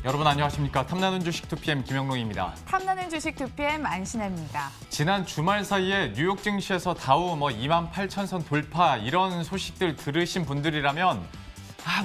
여러분 안녕하십니까. 탐나는 주식 2PM 김영롱입니다. 탐나는 주식 2PM 안신혜입니다. 지난 주말 사이에 뉴욕 증시에서 다우 28,000선 돌파 이런 소식들 들으신 분들이라면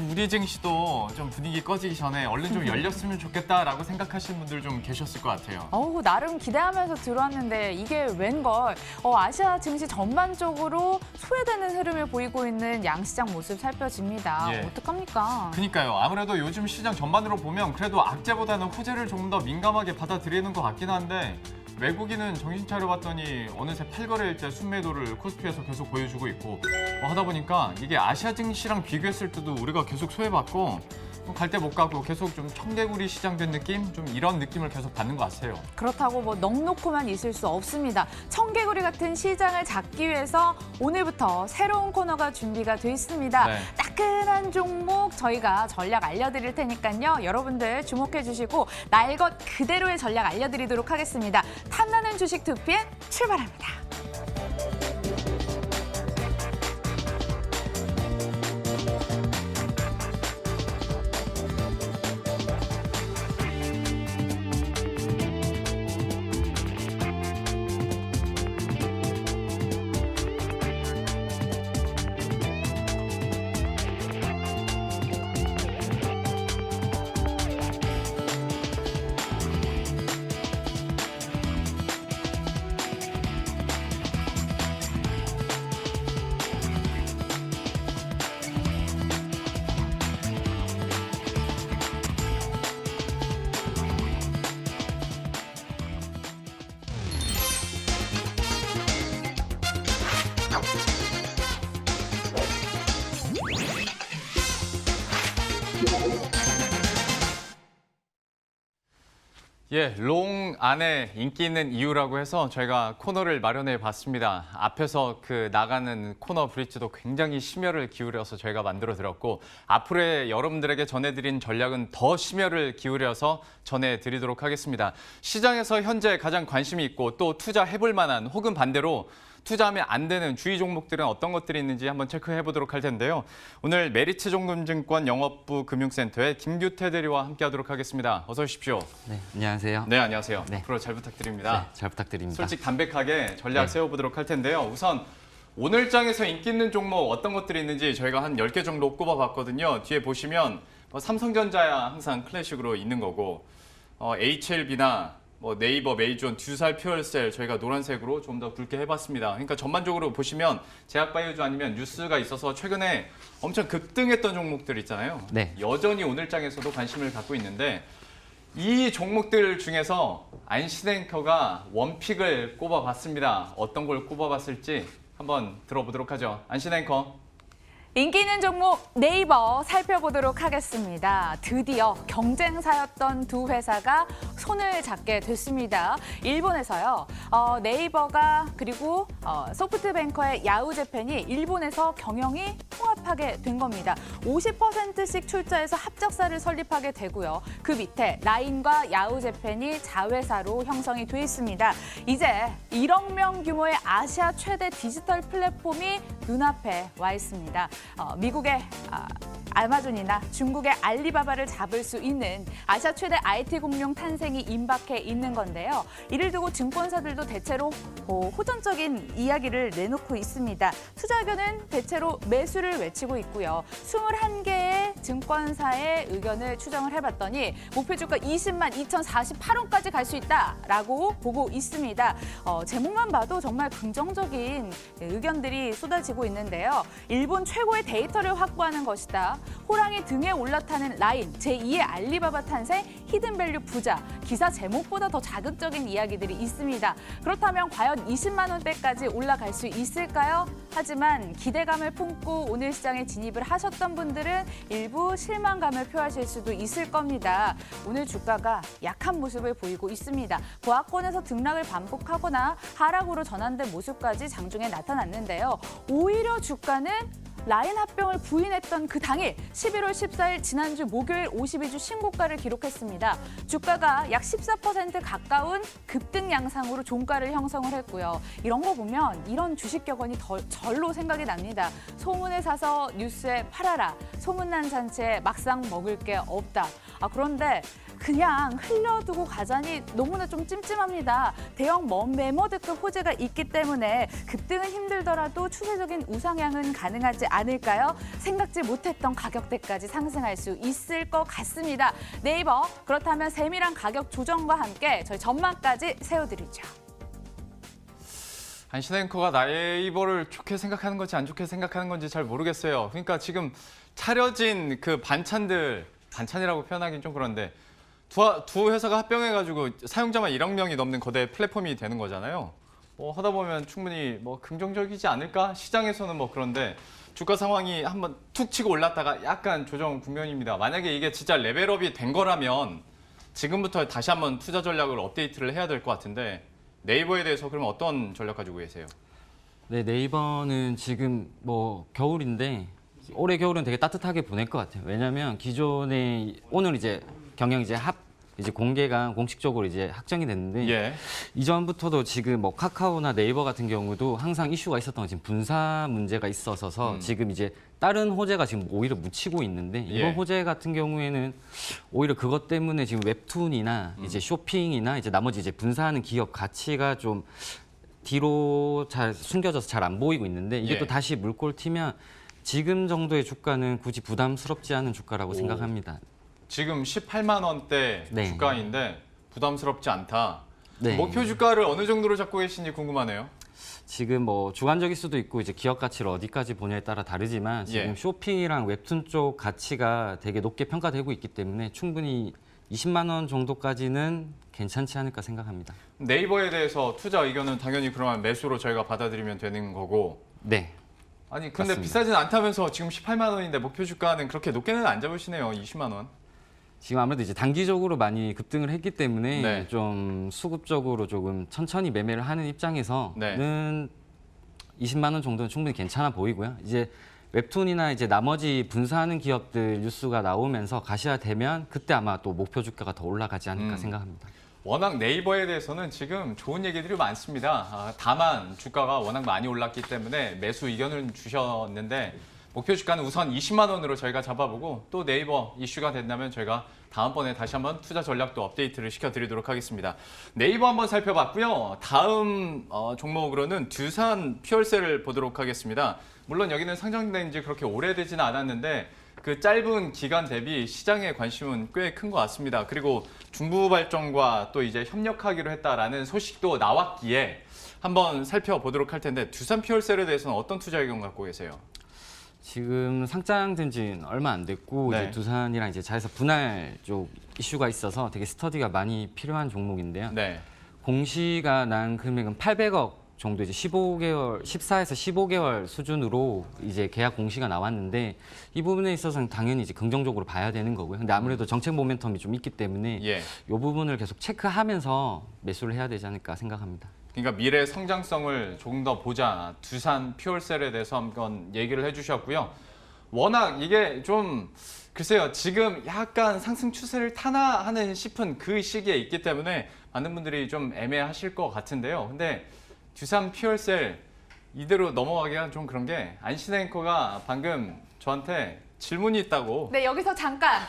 우리 증시도 좀 분위기 꺼지기 전에 얼른 좀 열렸으면 좋겠다라고 생각하시는 분들 좀 계셨을 것 같아요. 나름 기대하면서 들어왔는데 이게 웬걸 아시아 증시 전반적으로 소외되는 흐름을 보이고 있는 양시장 모습 살펴집니다. 예. 어떡합니까? 그러니까요. 아무래도 요즘 시장 전반으로 보면 그래도 악재보다는 호재를 조금 더 민감하게 받아들이는 것 같긴 한데 외국인은 정신 차려봤더니 어느새 8거래일째 순매도를 코스피에서 계속 보여주고 있고 하다 보니까 이게 아시아 증시랑 비교했을 때도 우리가 계속 소외받고 갈 데 못 가고 계속 좀 청개구리 시장 된 느낌? 좀 이런 느낌을 계속 받는 것 같아요. 그렇다고 넉놓고만 있을 수 없습니다. 청개구리 같은 시장을 잡기 위해서 오늘부터 새로운 코너가 준비가 돼 있습니다. 네. 따끈한 종목 저희가 전략 알려드릴 테니까요. 여러분들 주목해 주시고 날 것 그대로의 전략 알려드리도록 하겠습니다. 탐나는 주식 2PM 출발합니다. 롱 안에 인기 있는 이유라고 해서 저희가 코너를 마련해 봤습니다. 앞에서 나가는 코너 브릿지도 굉장히 심혈을 기울여서 저희가 만들어 드렸고 앞으로의 여러분들에게 전해드린 전략은 더 심혈을 기울여서 전해드리도록 하겠습니다. 시장에서 현재 가장 관심이 있고 또 투자해볼 만한 혹은 반대로 투자하면 안 되는 주의 종목들은 어떤 것들이 있는지 한번 체크해 보도록 할 텐데요. 오늘 메리츠증권증권 영업부 금융센터의 김규태 대리와 함께하도록 하겠습니다. 어서 오십시오. 네, 안녕하세요. 네, 안녕하세요. 네. 앞으로 잘 부탁드립니다. 네, 잘 부탁드립니다. 솔직 담백하게 전략 네. 세워보도록 할 텐데요. 우선 오늘 장에서 인기 있는 종목 어떤 것들이 있는지 저희가 한 10개 정도 꼽아봤거든요. 뒤에 보시면 삼성전자야 항상 클래식으로 있는 거고 HLB나 네이버, 메이존, 듀살, 퓨얼셀 저희가 노란색으로 좀 더 굵게 해봤습니다. 그러니까 전반적으로 보시면 제약바이오주 아니면 뉴스가 있어서 최근에 엄청 급등했던 종목들 있잖아요. 네. 여전히 오늘 장에서도 관심을 갖고 있는데 이 종목들 중에서 안신앵커가 원픽을 꼽아봤습니다. 어떤 걸 꼽아봤을지 한번 들어보도록 하죠. 안신앵커. 인기 있는 종목 네이버 살펴보도록 하겠습니다. 드디어 경쟁사였던 두 회사가 손을 잡게 됐습니다. 일본에서요. 네이버가 그리고 소프트뱅커의 야후재팬이 일본에서 경영이 통합하게 된 겁니다. 50%씩 출자해서 합작사를 설립하게 되고요. 그 밑에 라인과 야후재팬이 자회사로 형성이 돼 있습니다. 이제 1억 명 규모의 아시아 최대 디지털 플랫폼이 눈앞에 와 있습니다. 미국의 아마존이나 중국의 알리바바를 잡을 수 있는 아시아 최대 IT 공룡 탄생이 임박해 있는 건데요. 이를 두고 증권사들도 대체로 호전적인 이야기를 내놓고 있습니다. 투자 의견은 대체로 매수를 외치고 있고요. 21개의 증권사의 의견을 추정을 해봤더니 목표 주가 20만 2,048원까지 갈 수 있다라고 보고 있습니다. 제목만 봐도 정말 긍정적인 의견들이 쏟아지고 있는데요. 일본 최고의 데이터를 확보하는 것이다. 호랑이 등에 올라타는 라인, 제2의 알리바바 탄생, 히든밸류 부자, 기사 제목보다 더 자극적인 이야기들이 있습니다. 그렇다면 과연 20만 원대까지 올라갈 수 있을까요? 하지만 기대감을 품고 오늘 시장에 진입을 하셨던 분들은 일부 실망감을 표하실 수도 있을 겁니다. 오늘 주가가 약한 모습을 보이고 있습니다. 보합권에서 등락을 반복하거나 하락으로 전환된 모습까지 장중에 나타났는데요. 오히려 주가는 라인 합병을 부인했던 그 당일 11월 14일 지난주 목요일 52주 신고가를 기록했습니다. 주가가 약 14% 가까운 급등 양상으로 종가를 형성을 했고요. 이런 거 보면 이런 주식 격언이 절로 생각이 납니다. 소문에 사서 뉴스에 팔아라. 소문난 잔치에 막상 먹을 게 없다. 그런데 그냥 흘려두고 가자니 너무나 좀 찜찜합니다. 대형 매머드급 호재가 있기 때문에 급등은 힘들더라도 추세적인 우상향은 가능하지 않을까요? 생각지 못했던 가격대까지 상승할 수 있을 것 같습니다. 네이버, 그렇다면 세밀한 가격 조정과 함께 저희 전망까지 세워드리죠. 한신 앵커가 네이버를 좋게 생각하는 건지 안 좋게 생각하는 건지 잘 모르겠어요. 그러니까 지금 차려진 그 반찬이라고 표현하기는 좀 그런데 두 회사가 합병해가지고 사용자만 1억 명이 넘는 거대 플랫폼이 되는 거잖아요. 하다 보면 충분히 긍정적이지 않을까? 시장에서는 그런데 주가 상황이 한번 툭 치고 올랐다가 약간 조정 국면입니다. 만약에 이게 진짜 레벨업이 된 거라면 지금부터 다시 한번 투자 전략을 업데이트를 해야 될 것 같은데 네이버에 대해서 그러면 어떤 전략 가지고 계세요? 네, 네이버는 지금 겨울인데 올해 겨울은 되게 따뜻하게 보낼 것 같아요. 왜냐하면 기존에 오늘 이제 경영 이제 공개가 공식적으로 이제 확정이 됐는데 예. 이전부터도 지금 카카오나 네이버 같은 경우도 항상 이슈가 있었던 건 지금 분사 문제가 있어서 지금 이제 다른 호재가 지금 오히려 묻히고 있는데 이번 예. 호재 같은 경우에는 오히려 그것 때문에 지금 웹툰이나 이제 쇼핑이나 이제 나머지 이제 분사하는 기업 가치가 좀 뒤로 잘 숨겨져서 잘 안 보이고 있는데 이게 예. 또 다시 물꼬를 튀면 지금 정도의 주가는 굳이 부담스럽지 않은 주가라고 생각합니다. 지금 18만 원대 네. 주가인데 부담스럽지 않다. 네. 목표 주가를 어느 정도로 잡고 계신지 궁금하네요. 지금 주관적일 수도 있고 이제 기업 가치를 어디까지 보냐에 따라 다르지만 지금 예. 쇼핑이랑 웹툰 쪽 가치가 되게 높게 평가되고 있기 때문에 충분히 20만 원 정도까지는 괜찮지 않을까 생각합니다. 네이버에 대해서 투자 의견은 당연히 그러면 매수로 저희가 받아들이면 되는 거고. 네. 아니 근데 맞습니다. 비싸진 않다면서 지금 18만 원인데 목표 주가는 그렇게 높게는 안 잡으시네요. 20만 원. 지금 아무래도 이제 단기적으로 많이 급등을 했기 때문에 네. 좀 수급적으로 조금 천천히 매매를 하는 입장에서는 20만 원 정도는 충분히 괜찮아 보이고요. 이제 웹툰이나 이제 나머지 분사하는 기업들 뉴스가 나오면서 가시화되면 그때 아마 또 목표 주가가 더 올라가지 않을까 생각합니다. 워낙 네이버에 대해서는 지금 좋은 얘기들이 많습니다. 다만 주가가 워낙 많이 올랐기 때문에 매수 의견을 주셨는데 목표 주가는 우선 20만 원으로 저희가 잡아보고 또 네이버 이슈가 된다면 저희가 다음번에 다시 한번 투자 전략도 업데이트를 시켜드리도록 하겠습니다. 네이버 한번 살펴봤고요. 다음 종목으로는 두산 퓨얼셀을 보도록 하겠습니다. 물론 여기는 상장된 지 그렇게 오래되지는 않았는데 그 짧은 기간 대비 시장의 관심은 꽤 큰 것 같습니다. 그리고 중부발전과 또 이제 협력하기로 했다라는 소식도 나왔기에 한번 살펴보도록 할 텐데 두산 퓨얼셀에 대해서는 어떤 투자 의견 갖고 계세요? 지금 상장된 지는 얼마 안 됐고 네. 이제 두산이랑 이제 자회사 분할 쪽 이슈가 있어서 되게 스터디가 많이 필요한 종목인데요. 네. 공시가 난 금액은 800억 정도 이제 15개월, 14에서 15개월 수준으로 이제 계약 공시가 나왔는데 이 부분에 있어서는 당연히 이제 긍정적으로 봐야 되는 거고요. 근데 아무래도 정책 모멘텀이 좀 있기 때문에 예. 이 부분을 계속 체크하면서 매수를 해야 되지 않을까 생각합니다. 그러니까 미래 성장성을 조금 더 보자. 두산 퓨얼셀에 대해서 한번 얘기를 해주셨고요. 워낙 이게 좀 글쎄요. 지금 약간 상승 추세를 타나 하는 싶은 그 시기에 있기 때문에 많은 분들이 좀 애매하실 것 같은데요. 근데 두산 퓨얼셀 이대로 넘어가기가 좀 그런 게 안신 앵커가 방금 저한테 질문이 있다고. 네, 여기서 잠깐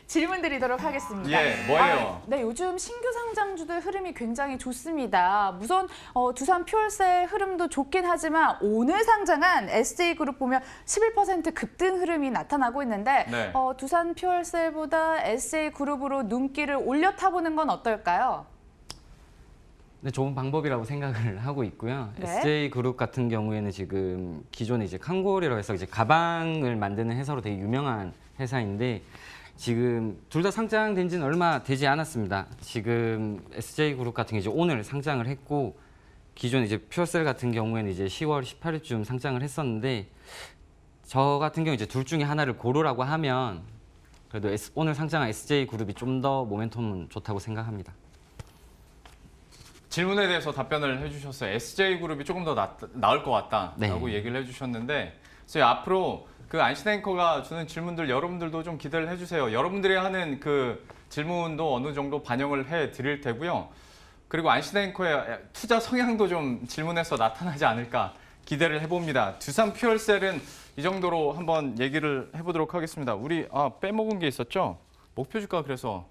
질문 드리도록 하겠습니다. 예, 뭐예요? 네, 요즘 신규 상장주들 흐름이 굉장히 좋습니다. 우선 두산 퓨얼셀 흐름도 좋긴 하지만 오늘 상장한 SJ그룹 보면 11% 급등 흐름이 나타나고 있는데 네. 두산 퓨얼셀보다 SJ그룹으로 눈길을 올려 타보는 건 어떨까요? 네, 좋은 방법이라고 생각을 하고 있고요. 네. SJ그룹 같은 경우에는 지금 기존에 이제 칸골이라고 해서 이제 가방을 만드는 회사로 되게 유명한 회사인데 지금 둘 다 상장된 지는 얼마 되지 않았습니다. 지금 SJ그룹 같은 게 이제 오늘 상장을 했고 기존 이제 퓨어셀 같은 경우에는 이제 10월 18일쯤 상장을 했었는데 저 같은 경우 이제 둘 중에 하나를 고르라고 하면 그래도 오늘 상장한 SJ그룹이 좀 더 모멘텀은 좋다고 생각합니다. 질문에 대해서 답변을 해주셨어요. SJ그룹이 조금 더 나을 것 같다라고 네. 얘기를 해주셨는데 저희 앞으로 그 안신 앵커가 주는 질문들 여러분들도 좀 기대를 해주세요. 여러분들이 하는 그 질문도 어느 정도 반영을 해드릴 테고요. 그리고 안신 앵커의 투자 성향도 좀 질문에서 나타나지 않을까 기대를 해봅니다. 두산 퓨얼셀은 이 정도로 한번 얘기를 해보도록 하겠습니다. 우리 빼먹은 게 있었죠? 목표 주가 그래서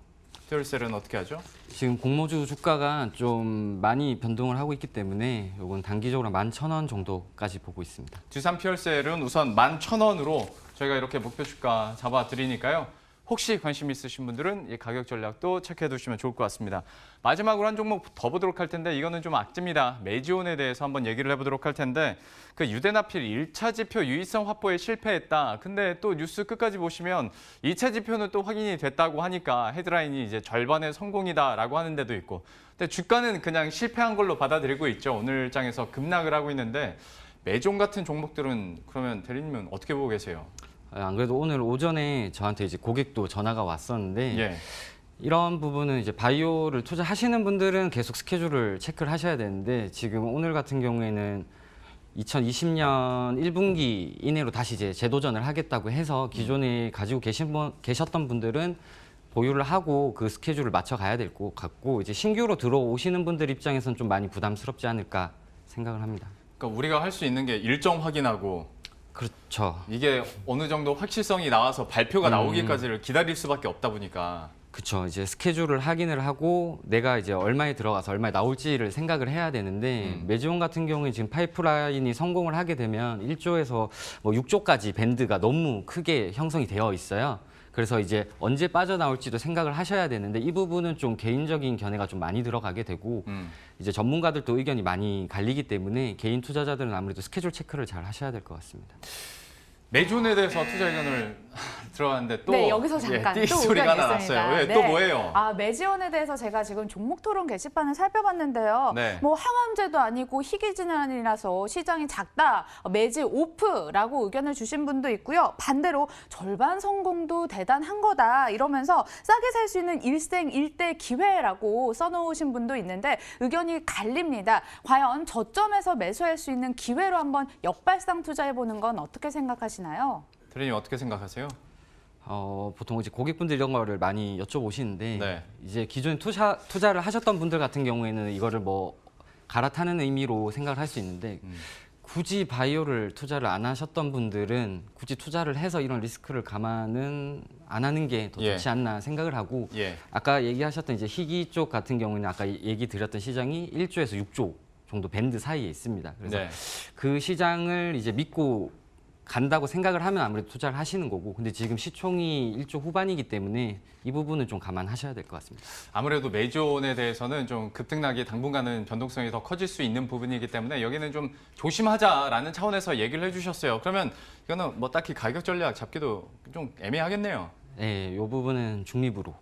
퓨얼셀은 어떻게 하죠? 지금 공모주 주가가 좀 많이 변동을 하고 있기 때문에 이건 단기적으로 11,000원 정도까지 보고 있습니다. 두산 퓨얼셀은 우선 11,000원으로 저희가 이렇게 목표 주가 잡아드리니까요. 혹시 관심 있으신 분들은 이 가격 전략도 체크해 두시면 좋을 것 같습니다. 마지막으로 한 종목 더 보도록 할 텐데 이거는 좀 악재입니다. 메지온에 대해서 한번 얘기를 해보도록 할 텐데 그 유대나필 1차 지표 유의성 확보에 실패했다. 근데 또 뉴스 끝까지 보시면 2차 지표는 또 확인이 됐다고 하니까 헤드라인이 이제 절반의 성공이다라고 하는 데도 있고 근데 주가는 그냥 실패한 걸로 받아들이고 있죠. 오늘 장에서 급락을 하고 있는데 메지온 같은 종목들은 그러면 대리님은 어떻게 보고 계세요? 안 그래도 오늘 오전에 저한테 이제 고객도 전화가 왔었는데 예. 이런 부분은 이제 바이오를 투자하시는 분들은 계속 스케줄을 체크를 하셔야 되는데 지금 오늘 같은 경우에는 2020년 1분기 이내로 다시 이제 재도전을 하겠다고 해서 기존에 가지고 계셨던 분들은 보유를 하고 그 스케줄을 맞춰 가야 될 것 같고 이제 신규로 들어오시는 분들 입장에서는 좀 많이 부담스럽지 않을까 생각을 합니다. 그러니까 우리가 할 수 있는 게 일정 확인하고 그렇죠. 이게 어느 정도 확실성이 나와서 발표가 나오기까지를 기다릴 수밖에 없다 보니까 그렇죠. 이제 스케줄을 확인을 하고 내가 이제 얼마에 들어가서 얼마에 나올지를 생각을 해야 되는데 메지온 같은 경우에 지금 파이프라인이 성공을 하게 되면 1조에서 뭐 6조까지 밴드가 너무 크게 형성이 되어 있어요. 그래서 이제 언제 빠져나올지도 생각을 하셔야 되는데 이 부분은 좀 개인적인 견해가 좀 많이 들어가게 되고 이제 전문가들도 의견이 많이 갈리기 때문에 개인 투자자들은 아무래도 스케줄 체크를 잘 하셔야 될 것 같습니다. 메존에 대해서 투자 의견을 들어봤는데 또 네, 여기서 잠깐 띠 또 소리가 의견이 나왔어요. 있습니다. 왜? 또 뭐예요? 메지온에 대해서 제가 지금 종목 토론 게시판을 살펴봤는데요. 네. 뭐 항암제도 아니고 희귀질환이라서 시장이 작다. 매지 오프라고 의견을 주신 분도 있고요. 반대로 절반 성공도 대단한 거다. 이러면서 싸게 살 수 있는 일생일대 기회라고 써놓으신 분도 있는데 의견이 갈립니다. 과연 저점에서 매수할 수 있는 기회로 한번 역발상 투자해보는 건 어떻게 생각하시나요? 대리님 어떻게 생각하세요? 보통 이제 고객분들 이런 거를 많이 여쭤보시는데 네. 이제 기존에 투자를 하셨던 분들 같은 경우에는 이거를 뭐 갈아타는 의미로 생각을 할 수 있는데 굳이 바이오를 투자를 안 하셨던 분들은 굳이 투자를 해서 이런 리스크를 감안은 안 하는 게 더 좋지 않나 생각을 하고 예. 아까 얘기하셨던 이제 희귀 쪽 같은 경우에는 아까 얘기 드렸던 시장이 1조에서 6조 정도 밴드 사이에 있습니다. 그래서 네. 그 시장을 이제 믿고 간다고 생각을 하면 아무래도 투자를 하시는 거고 근데 지금 시총이 1조 후반이기 때문에 이 부분은 좀 감안하셔야 될 것 같습니다. 아무래도 메존에 대해서는 좀 급등락이 당분간은 변동성이 더 커질 수 있는 부분이기 때문에 여기는 좀 조심하자라는 차원에서 얘기를 해주셨어요. 그러면 이거는 뭐 딱히 가격 전략 잡기도 좀 애매하겠네요. 네, 이 부분은 중립으로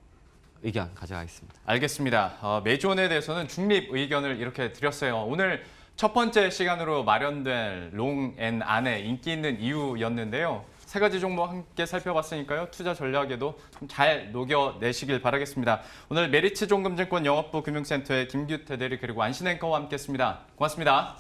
의견 가져가겠습니다. 알겠습니다. 메존에 대해서는 중립 의견을 이렇게 드렸어요. 오늘 첫 번째 시간으로 마련된 롱앤안의 인기 있는 이유였는데요. 세 가지 종목 함께 살펴봤으니까요. 투자 전략에도 좀 잘 녹여내시길 바라겠습니다. 오늘 메리츠 종금증권 영업부 금융센터의 김규태 대리 그리고 안신 앵커와 함께했습니다. 고맙습니다.